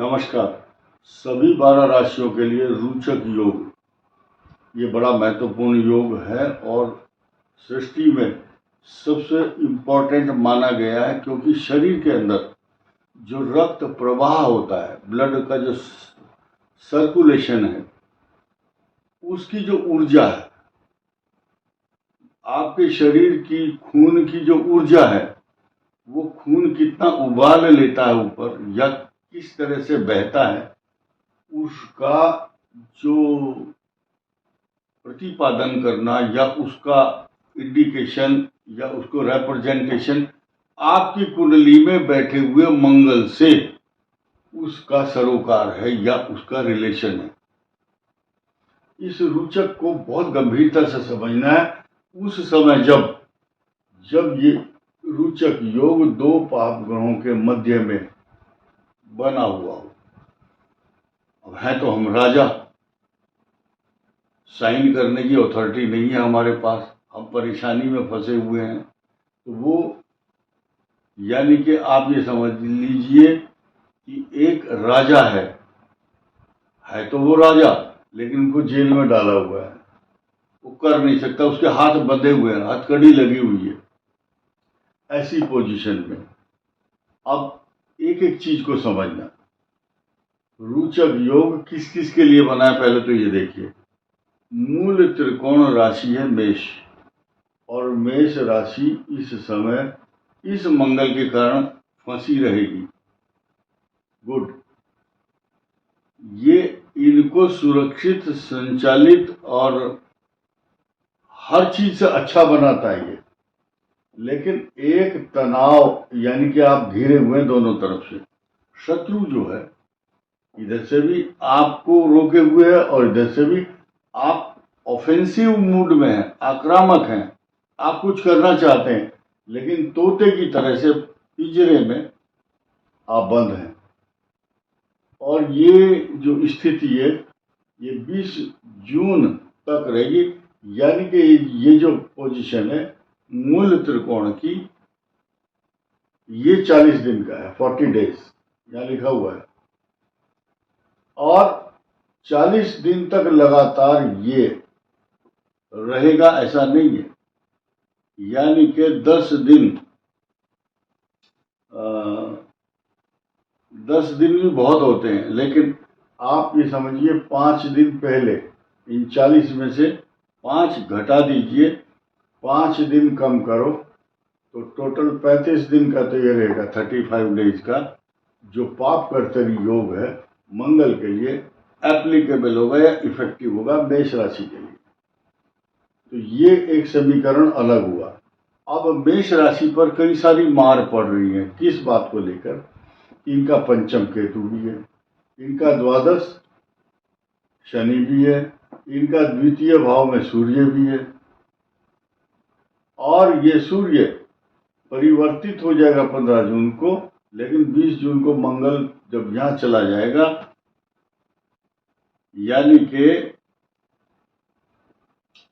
नमस्कार। सभी 12 राशियों के लिए रोचक योग ये बड़ा महत्वपूर्ण योग है और सृष्टि में सबसे इम्पोर्टेंट माना गया है, क्योंकि शरीर के अंदर जो रक्त प्रवाह होता है, ब्लड का जो सर्कुलेशन है, उसकी जो ऊर्जा है, आपके शरीर की खून की जो ऊर्जा है, वो खून कितना उबाल लेता है ऊपर या किस तरह से बहता है, उसका जो प्रतिपादन करना या उसका इंडिकेशन या उसको रिप्रेजेंटेशन आपकी कुंडली में बैठे हुए मंगल से उसका सरोकार है या उसका रिलेशन है। इस रूचक को बहुत गंभीरता से समझना है। उस समय जब ये रूचक योग दो पाप ग्रहों के मध्य में बना हुआ हो, अब है तो हम राजा, साइन करने की अथॉरिटी नहीं है हमारे पास, हम परेशानी में फंसे हुए हैं। तो वो यानी कि आप ये समझ लीजिए कि एक राजा है तो वो राजा, लेकिन उनको जेल में डाला हुआ है, वो कर नहीं सकता, उसके हाथ बंधे हुए हैं, हथकड़ी लगी हुई है। ऐसी पोजीशन में अब एक एक चीज को समझना। रोचक योग किस किस के लिए बना है, पहले तो ये देखिए। मूल त्रिकोण राशि है मेष, और मेष राशि इस समय इस मंगल के कारण फंसी रहेगी। गुड। ये इनको सुरक्षित, संचालित और हर चीज से अच्छा बनाता है ये, लेकिन एक तनाव, यानी कि आप घिरे हुए दोनों तरफ से। शत्रु जो है इधर से भी आपको रोके हुए है और इधर से भी आप ऑफेंसिव मूड में हैं, आक्रामक हैं, आप कुछ करना चाहते हैं, लेकिन तोते की तरह से पिंजरे में आप बंद हैं। और ये जो स्थिति है ये 20 जून तक रहेगी, यानी कि ये जो पोजीशन है मूल त्रिकोण की, ये 40 दिन का है, 40 डेज यहां लिखा हुआ है। और 40 दिन तक लगातार ये रहेगा ऐसा नहीं है, यानी कि 10 दिन 10 दिन भी बहुत होते हैं, लेकिन आप ये समझिए 5 दिन पहले इन 40 में से 5 घटा दीजिए, 5 दिन कम करो तो टोटल 35 दिन का तो ये रहेगा, 35 डेज का, जो पाप कर्तरी योग है मंगल के लिए एप्लीकेबल होगा या इफेक्टिव होगा मेष राशि के लिए। तो ये एक समीकरण अलग हुआ। अब मेष राशि पर कई सारी मार पड़ रही है, किस बात को लेकर? इनका पंचम केतु भी है, इनका द्वादश शनि भी है, इनका द्वितीय भाव में सूर्य भी है, और ये सूर्य परिवर्तित हो जाएगा 15 जून को, लेकिन 20 जून को मंगल जब यहां चला जाएगा, यानी कि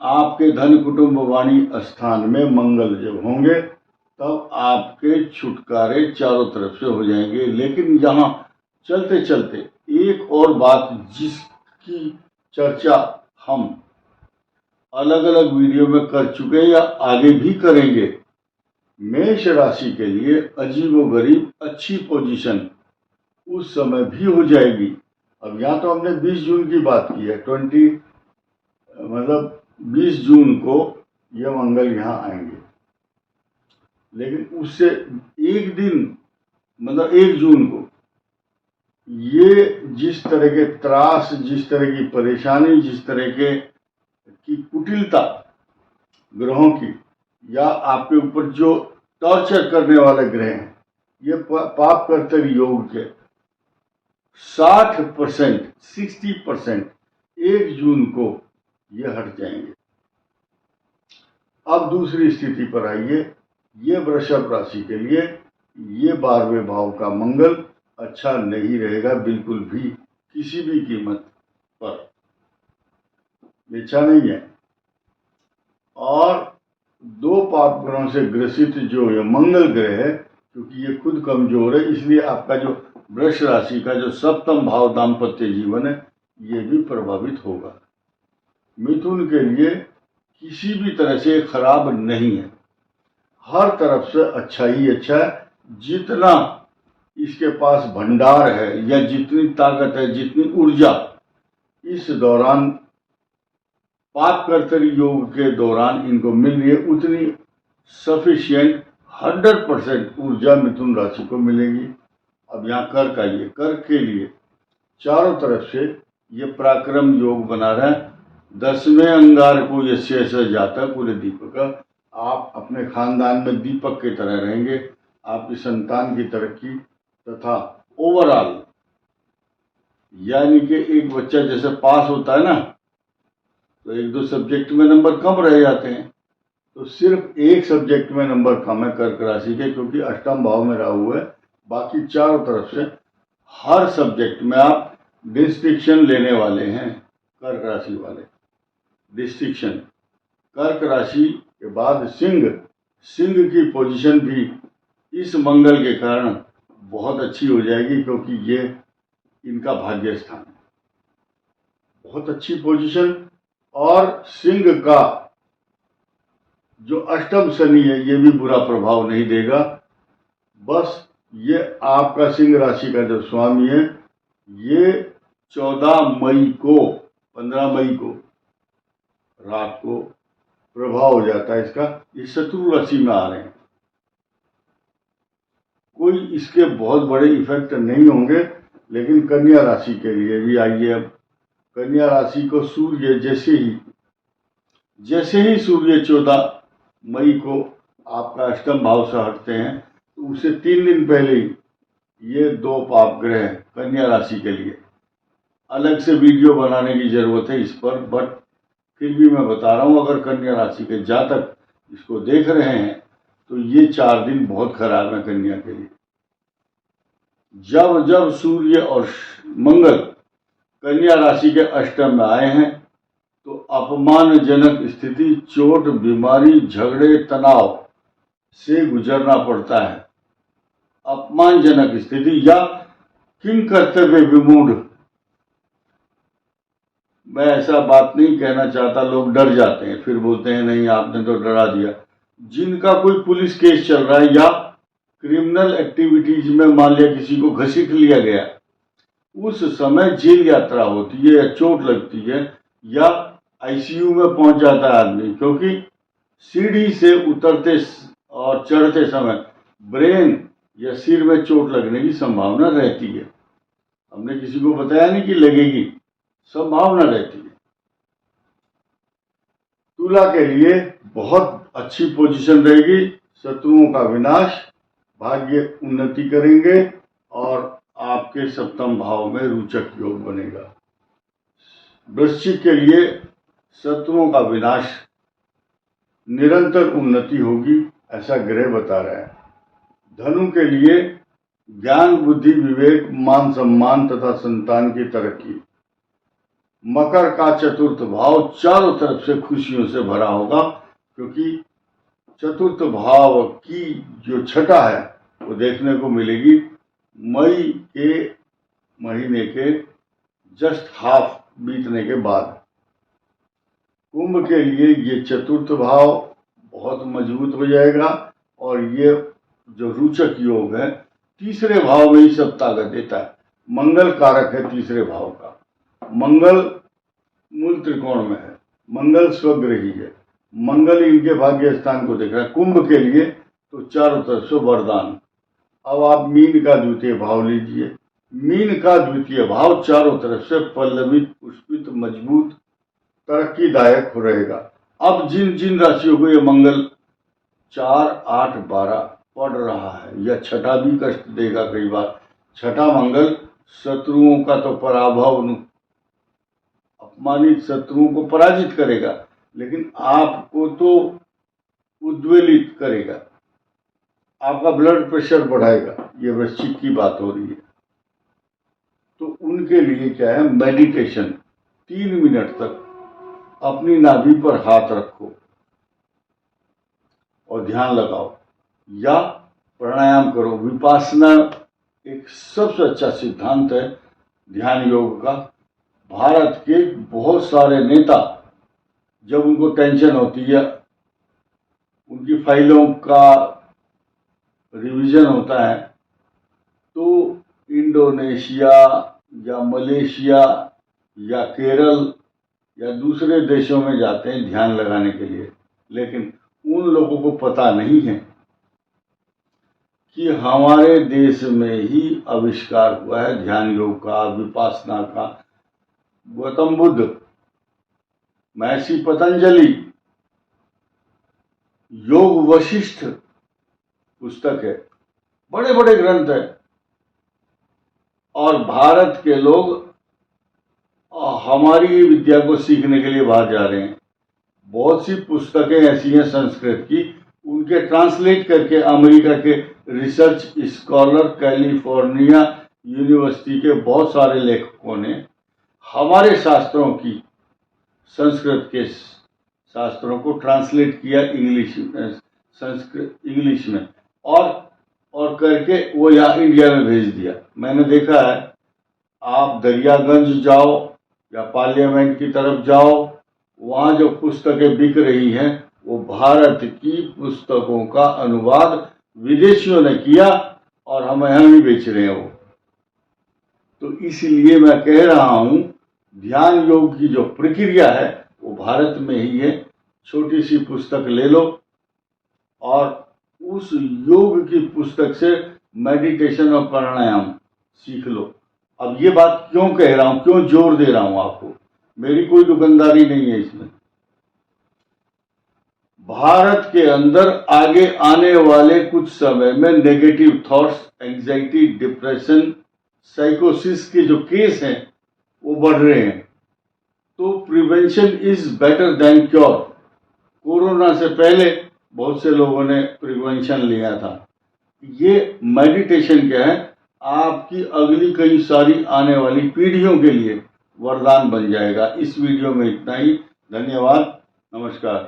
आपके धन कुटुंब वाणी स्थान में मंगल जब होंगे, तब आपके छुटकारे चारों तरफ से हो जाएंगे। लेकिन यहाँ चलते चलते एक और बात जिसकी चर्चा हम अलग अलग वीडियो में कर चुके हैं या आगे भी करेंगे, मेष राशि के लिए अजीबोगरीब अच्छी पोजीशन उस समय भी हो जाएगी। अब यहाँ तो हमने 20 जून की बात की है, 20 जून को ये मंगल यहाँ आएंगे, लेकिन उससे एक दिन 1 जून को ये जिस तरह के त्रास, जिस तरह की परेशानी, जिस तरह के की कुटिलता ग्रहों की, या आपके ऊपर जो टॉर्चर करने वाले ग्रह हैं, ये पाप कर्तव्य योग के 60%, 60% 1 जून को ये हट जाएंगे। अब दूसरी स्थिति पर आइए। ये वृषभ राशि के लिए ये 12वें भाव का मंगल अच्छा नहीं रहेगा बिल्कुल भी, किसी भी कीमत पर अच्छा नहीं है। और दो पाप ग्रहों से ग्रसित जो ये मंगल ग्रह है, क्योंकि ये खुद कमजोर है, इसलिए आपका जो वृष राशि का जो सप्तम भाव दाम्पत्य जीवन है ये भी प्रभावित होगा। मिथुन के लिए किसी भी तरह से खराब नहीं है, हर तरफ से अच्छा ही अच्छा है। जितना इसके पास भंडार है या जितनी ताकत है, जितनी ऊर्जा इस दौरान पापकर्तरी योग के दौरान इनको मिल रही है, उतनी सफिशिएंट 100% ऊर्जा मिथुन राशि को मिलेगी। अब यहाँ कर के लिए चारों तरफ से ये पराक्रम योग बना रहा है। 10वें अंगार को यस्य जाता पूरे दीपक, आप अपने खानदान में दीपक की तरह रहेंगे। आपकी संतान की तरक्की तथा ओवरऑल, यानी कि एक बच्चा जैसे पास होता है ना, तो एक दो सब्जेक्ट में नंबर कम रह जाते हैं, तो सिर्फ एक सब्जेक्ट में नंबर कम है कर्क राशि के, क्योंकि अष्टम भाव में राहु है। बाकी चारों तरफ से हर सब्जेक्ट में आप डिस्टिंक्शन लेने वाले हैं, कर्क राशि वाले डिस्टिंक्शन। कर्क राशि के बाद सिंह की पोजीशन भी इस मंगल के कारण बहुत अच्छी हो जाएगी, क्योंकि ये इनका भाग्य स्थान है, बहुत अच्छी पोजीशन। और सिंह का जो अष्टम शनि है ये भी बुरा प्रभाव नहीं देगा। बस ये आपका सिंह राशि का जो स्वामी है ये 14 मई को 15 मई को रात को प्रभाव हो जाता है इसका। ये शत्रु राशि में आ रहे हैं, कोई इसके बहुत बड़े इफेक्ट नहीं होंगे, लेकिन कन्या राशि के लिए भी आइए। अब कन्या राशि को सूर्य जैसे ही सूर्य 14 मई को आपका अष्टम भाव से हटते हैं, तो उससे 3 दिन पहले ही ये 2 पाप ग्रह कन्या राशि के लिए, अलग से वीडियो बनाने की जरूरत है इस पर, बट फिर भी मैं बता रहा हूँ, अगर कन्या राशि के जातक इसको देख रहे हैं तो ये 4 दिन बहुत खराब है कन्या के लिए। जब जब सूर्य और मंगल कन्या राशि के अष्टम में आए हैं तो अपमानजनक स्थिति, चोट, बीमारी, झगड़े, तनाव से गुजरना पड़ता है। अपमानजनक स्थिति या किंग कर्तव्य विमूढ़, मैं ऐसा बात नहीं कहना चाहता, लोग डर जाते हैं, फिर बोलते हैं नहीं आपने तो डरा दिया। जिनका कोई पुलिस केस चल रहा है या क्रिमिनल एक्टिविटीज में मान लिया किसी को घसीट लिया गया, उस समय जेल यात्रा होती है या चोट लगती है या आईसीयू में पहुंच जाता है आदमी, क्योंकि सीढ़ी से उतरते और चढ़ते समय ब्रेन या सिर में चोट लगने की संभावना रहती है। हमने किसी को बताया नहीं कि लगेगी, संभावना रहती है। तुला के लिए बहुत अच्छी पोजीशन रहेगी, शत्रुओं का विनाश, भाग्य उन्नति करेंगे और आपके सप्तम भाव में रोचक योग बनेगा। वृश्चिक के लिए शत्रुओं का विनाश, निरंतर उन्नति होगी, ऐसा ग्रह बता रहा है। धनु के लिए ज्ञान, बुद्धि, विवेक, मान सम्मान तथा संतान की तरक्की। मकर का चतुर्थ भाव चारों तरफ से खुशियों से भरा होगा, क्योंकि चतुर्थ भाव की जो छटा है वो देखने को मिलेगी मई के महीने के जस्ट हाफ बीतने के बाद। कुंभ के लिए ये चतुर्थ भाव बहुत मजबूत हो जाएगा और ये जो रोचक योग है तीसरे भाव में ही सब ताकत देता है। मंगल कारक है तीसरे भाव का, मंगल मूल त्रिकोण में है, मंगल स्वग्रही है, मंगल इनके भाग्य स्थान को देख रहा है। कुंभ के लिए तो चारों तरफ से वरदान। अब आप मीन का द्वितीय भाव लीजिए। मीन का द्वितीय भाव चारों तरफ से पल्लवित, पुष्पित, मजबूत, तरक्कीदायक हो रहेगा। अब जिन जिन राशियों को ये मंगल 4, 8, 12 पड़ रहा है या छठा भी कष्ट देगा कई बार, छठा मंगल शत्रुओं का तो पराभव, अपमानित शत्रुओं को पराजित करेगा, लेकिन आपको तो उद्वेलित करेगा, आपका ब्लड प्रेशर बढ़ाएगा। ये वृश्चिक की बात हो रही है। तो उनके लिए क्या है, मेडिटेशन 3 मिनट तक अपनी नाभि पर हाथ रखो और ध्यान लगाओ, या प्राणायाम करो। विपासना एक सबसे अच्छा सिद्धांत है ध्यान योग का। भारत के बहुत सारे नेता जब उनको टेंशन होती है, उनकी फाइलों का रिवीजन होता है, तो इंडोनेशिया या मलेशिया या केरल या दूसरे देशों में जाते हैं ध्यान लगाने के लिए। लेकिन उन लोगों को पता नहीं है कि हमारे देश में ही आविष्कार हुआ है ध्यान योग का, विपासना का। गौतम बुद्ध, महर्षि पतंजलि, योग वशिष्ठ पुस्तक है, बड़े बड़े ग्रंथ है। और भारत के लोग हमारी विद्या को सीखने के लिए बाहर जा रहे हैं। बहुत सी पुस्तकें ऐसी हैं संस्कृत की, उनके ट्रांसलेट करके अमेरिका के रिसर्च स्कॉलर, कैलिफोर्निया यूनिवर्सिटी के बहुत सारे लेखकों ने हमारे शास्त्रों की, संस्कृत के शास्त्रों को ट्रांसलेट किया इंग्लिश में, संस्कृत इंग्लिश में, और करके वो यहाँ इंडिया में भेज दिया। मैंने देखा है, आप दरियागंज जाओ या पार्लियामेंट की तरफ जाओ, वहाँ जो पुस्तकें बिक रही हैं वो भारत की पुस्तकों का अनुवाद विदेशियों ने किया और हम यहाँ भी बेच रहे हैं वो। तो इसलिए मैं कह रहा हूँ ध्यान योग की जो प्रक्रिया है वो भारत में ही है। छोटी सी पुस्तक ले लो और उस योग की पुस्तक से मेडिटेशन और प्राणायाम सीख लो। अब ये बात क्यों कह रहा हूं, क्यों जोर दे रहा हूं आपको, मेरी कोई दुकानदारी नहीं है इसमें। भारत के अंदर आगे आने वाले कुछ समय में नेगेटिव थॉट्स, एंजाइटी, डिप्रेशन, साइकोसिस के जो केस हैं वो बढ़ रहे हैं। तो prevention is better than cure. Corona से पहले बहुत से लोगों ने प्रिवेंशन लिया था। ये मेडिटेशन क्या है, आपकी अगली कई सारी आने वाली पीढ़ियों के लिए वरदान बन जाएगा। इस वीडियो में इतना ही। धन्यवाद, नमस्कार।